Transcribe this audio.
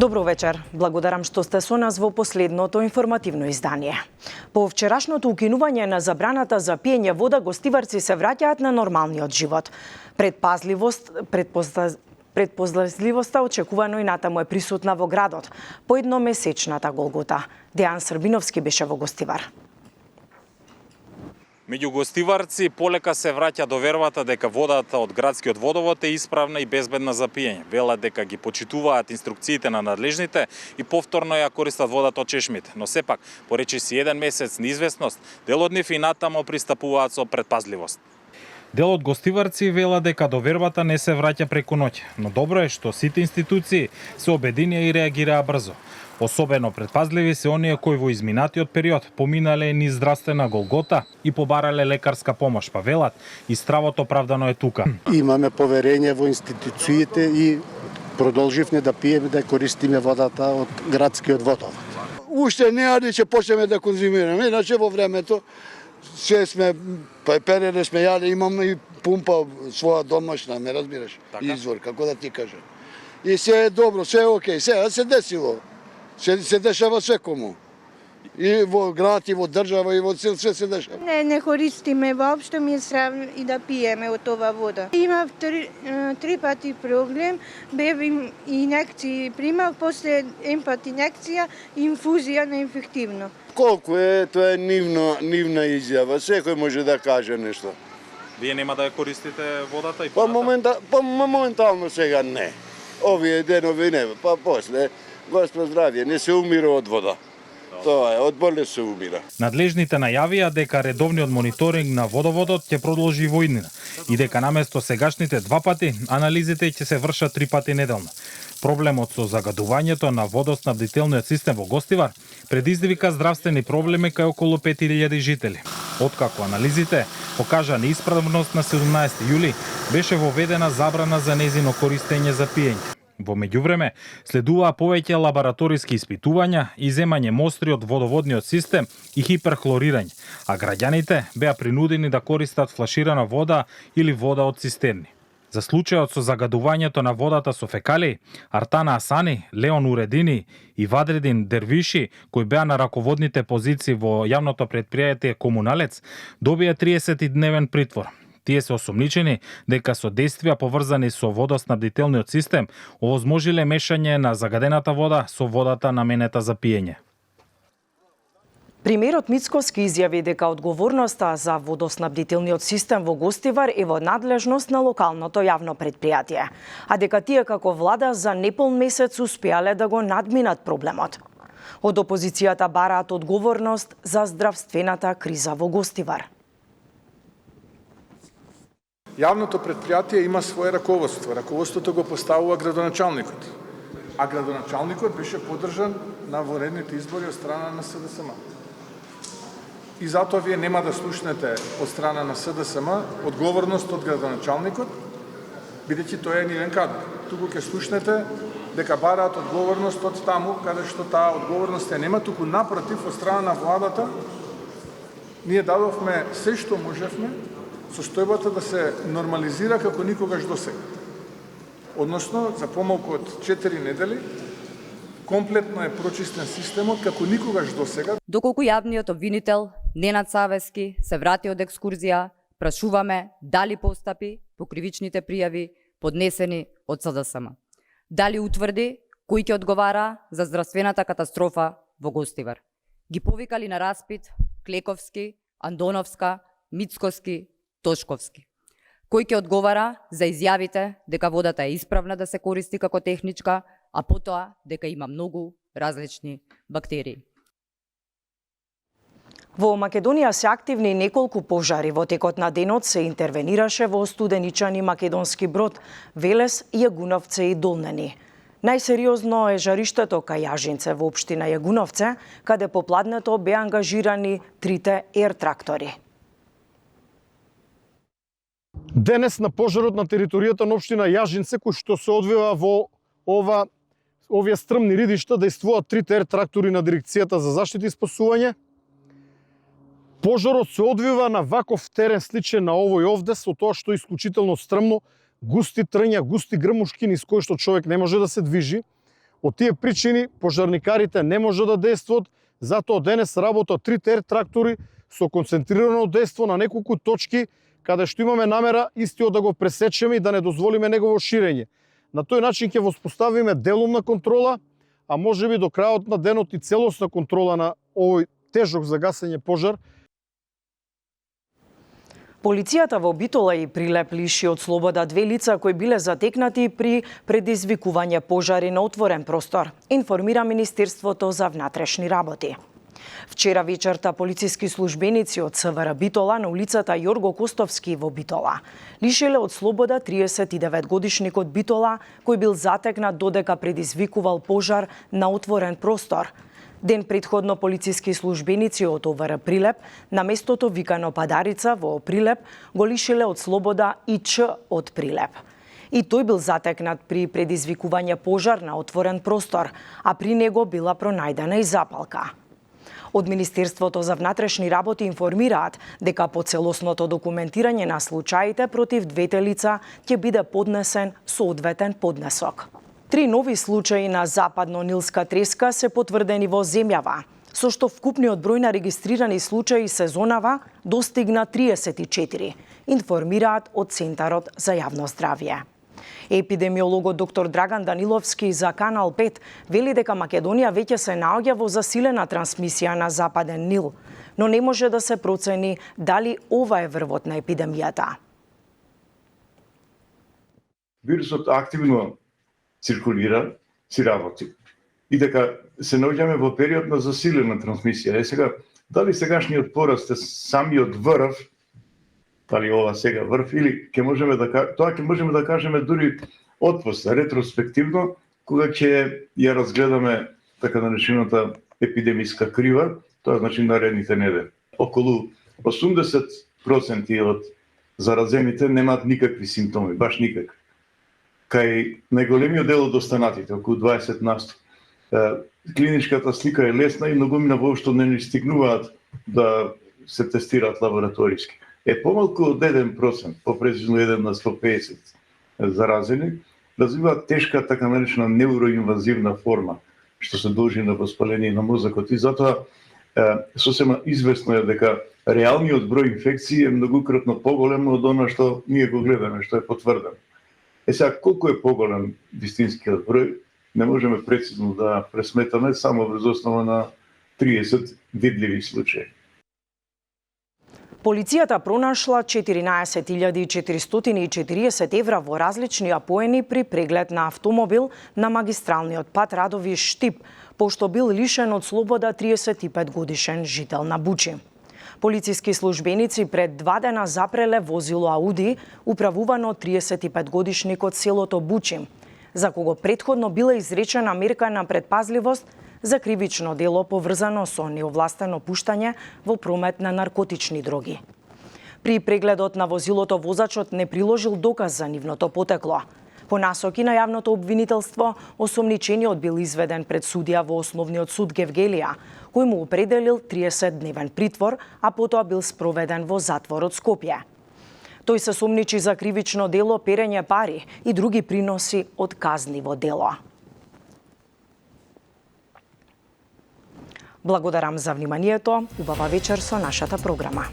Добро вечер. Благодарам што сте со нас во последното информативно издание. По вчерашното укинување на забраната за пиење вода, гостиварци се враќаат на нормалниот живот. Предпоследливоста очекувано и натаму е присутна во градот. По едномесечната Голгота. Дејан Србиновски беше во Гостивар. Меѓу гостиварци полека се враќа довербата дека водата од градскиот водовод е исправна и безбедна за пиење. Велат дека ги почитуваат инструкциите на надлежните и повторно ја користат водата од чешмите. Но сепак, по речиси еден месец неизвестност, дел од нив и натаму пристапуваат со предпазливост. Дел од гостиварци вела дека довербата не се враќа преку ноќ, но добро е што сите институции се обединија и реагираа брзо. Особено предпазливи се оние кои во изминатиот период поминале низ здравствена Голгота и побарале лекарска помош, па велат и стравото оправдано е тука. Имаме поверење во институциите и продолживме да пиеме, да користиме водата од градскиот водовод. Уште не ќе почнеме да конзумираме, иначе во времето се сме перене сме јале, имаме и пумпа своја домашна, ме разбираш, така? Извор, како да ти кажам. И се е добро, се е окей, се десило. Се дешава секому. И во град, и во држава, и во цел се дешава. Не користиме воопшто, ми е срам и да пиеме од ова вода. Имав три пати проблем, бев инекции примав, после един пат инекција, инфузија на инфективно. Колку е, тоа е нивна изјава, секој може да каже нешто. Вие нема да ја користите водата и моментално сега не. Овие денови не, па после Господ здравје, не се умира од вода. Тоа е, од болест се умира. Надлежните најавија дека редовниот мониторинг на водоводот ќе продолжи во иднина и дека наместо сегашните 2 пати, анализите ќе се вршат 3 пати неделно. Проблемот со загадувањето на водоснабдителниот систем во Гостивар предизвика здравствени проблеми кај околу 5000 жители. Откако анализите покажа неисправност на 17 јули, беше воведена забрана за нејзино користење за пиење. Во меѓувреме, следуваа повеќе лабораториски испитувања и земање мостри од водоводниот систем и хиперхлорирање, а граѓаните беа принудени да користат флаширана вода или вода од цистерни. За случајот со загадувањето на водата со фекалии, Артана Асани, Леон Уредини и Вадредин Дервиши, кои беа на раководните позиции во јавното претпријатие Комуналец, добија 30-дневен притвор. Тие се осомничени дека со действија поврзани со водоснабдителниот систем овозможиле мешање на загадената вода со водата наменета за пиење. Премиерот Мицкоски изјави дека одговорноста за водоснабдителниот систем во Гостивар е во надлежност на локалното јавно претпријатие, а дека тие како влада за непол месец успеале да го надминат проблемот. Од опозицијата бараат одговорност за здравствената криза во Гостивар. Јавното претпријатие има свое раководство. Раководството го поставува градоначалникот. А градоначалникот беше поддржан на воредните избори од страна на СДСМ. И затоа вие нема да слушнете од страна на СДСМ одговорност од градоначалникот, бидејќи тој е нивен кадар. Туку ќе слушнете дека бараат одговорност од таму каде што таа одговорност е нема, туку напротив од страна на владата ние дадовме се што можевме состојбата да се нормализира како никогаш досега. Односно, за помалку од 4 недели, комплетно е прочистен системот како никогаш досега. Доколку јавниот обвинител Ненад Савески се врати од екскурзија, прашуваме дали постапи по кривичните пријави поднесени од СДСМ. Дали утврди кој ќе одговара за здравствената катастрофа во Гостивар. Ги повикали на распит Клековски, Андоновска, Мицкоски, Тошковски. Кој ќе одговара за изјавите дека водата е исправна да се користи како техничка, а потоа дека има многу различни бактерии. Во Македонија се активни неколку пожари. Во текот на денот се интервенираше во Студеничани македонски брод, Велес, Јагуновце и Долнени. Најсериозно е жариштето кај Јажинце во општина Јагуновце, каде попладнето беа ангажирани 3 ер-трактори. Денес на пожарот на територијата на општина Јажинце, кој што се одвива во овие стрмни ридишта, действуваат 3 ер-трактори на Дирекцијата за заштита и спасување. Пожарот се одвива на ваков терен сличен на овој овде, со тоа што е исклучително стрмно, густи трња, густи грмушки низ кои што човек не може да се движи. Од тие причини пожарникарите не може да действат, затоа денес работат 3 ТР трактори со концентрирано дејство на неколку точки, каде што имаме намера истиот да го пресечеме и да не дозволиме негово ширење. На тој начин ќе воспоставиме делумна контрола, а можеби до крајот на денот и целосна контрола на овој тежок за гасење пожар. Полицијата во Битола и Прилеп лиши од слобода 2 лица кои биле затекнати при предизвикување пожари на отворен простор, информира Министерството за внатрешни работи. Вчера вечерта полициски службеници од СВР Битола на улицата Јорго Костовски во Битола лишиле од слобода 39-годишникот Битола кој бил затекнат додека предизвикувал пожар на отворен простор. Ден предходно полициски службеници од ОВР Прилеп на местото викано Падарица во Прилеп го лишиле од слобода и Ч од Прилеп. И тој бил затекнат при предизвикување пожар на отворен простор, а при него била пронајдена и запалка. Од Министерството за внатрешни работи информираат дека по целосното документирање на случаите против двете лица ќе биде поднесен соодветен поднесок. 3 нови случаи на западно-нилска треска се потврдени во земјава, со што вкупниот број на регистрирани случаи сезонава достигна 34, информираат од Центарот за јавно здравје. Епидемиологот доктор Драган Даниловски за Канал 5 вели дека Македонија веќе се наоѓа во засилена трансмисија на Западен Нил, но не може да се процени дали ова е врвот на епидемијата. Вирусот активно циркулира, си работи. И дека се наоѓаме во период на засилена трансмисија. Сега, дали сегашниот пораст е самиот врв, дали ова сега врв, или тоа ќе можеме да кажеме дури отпосле, ретроспективно, кога ќе ја разгледаме така наречената епидемиска крива, тоа значи наредните недели. Околу 80% од заразените немаат никакви симптоми, баш никакви. Кај најголемиот дел од останатите, околу 20%, клиничката слика е лесна и многумина воопшто не стигнуваат да се тестираат лабораториски. Помалку од 1%, попрецизно 1 на 150 заразени, развиваат тешка така наречена неуроинвазивна форма, што се должи на воспаление на мозокот и затоа сосема известно е дека реалниот број инфекции е многукратно поголем од она што ние го гледаме, што е потврдено. Сега, колку е поголем вистинскиот број, не можеме прецизно да пресметаме само врз основа на 30 видливи случаи. Полицијата пронашла 14.440 евра во различни апоени при преглед на автомобил на магистралниот пат Радовиш-Штип, пошто бил лишен од слобода 35-годишен жител на Бучи. Полициски службеници пред 2 дена запреле возило Ауди, управувано од 35-годишник од селото Бучи, за кого предходно била изречена мерка на предпазливост за кривично дело поврзано со неовластено пуштање во промет на наркотични дроги. При прегледот на возилото возачот не приложил доказ за нивното потекло. По насоки на јавното обвинителство, осомничениот бил изведен пред судија во Основниот суд Гевгелија, кој му определил 30-дневен притвор, а потоа бил спроведен во затворот Скопје. Тој се сомничи за кривично дело перење пари и други приноси од казниво дело. Благодарам за вниманието. Убава вечер со нашата програма.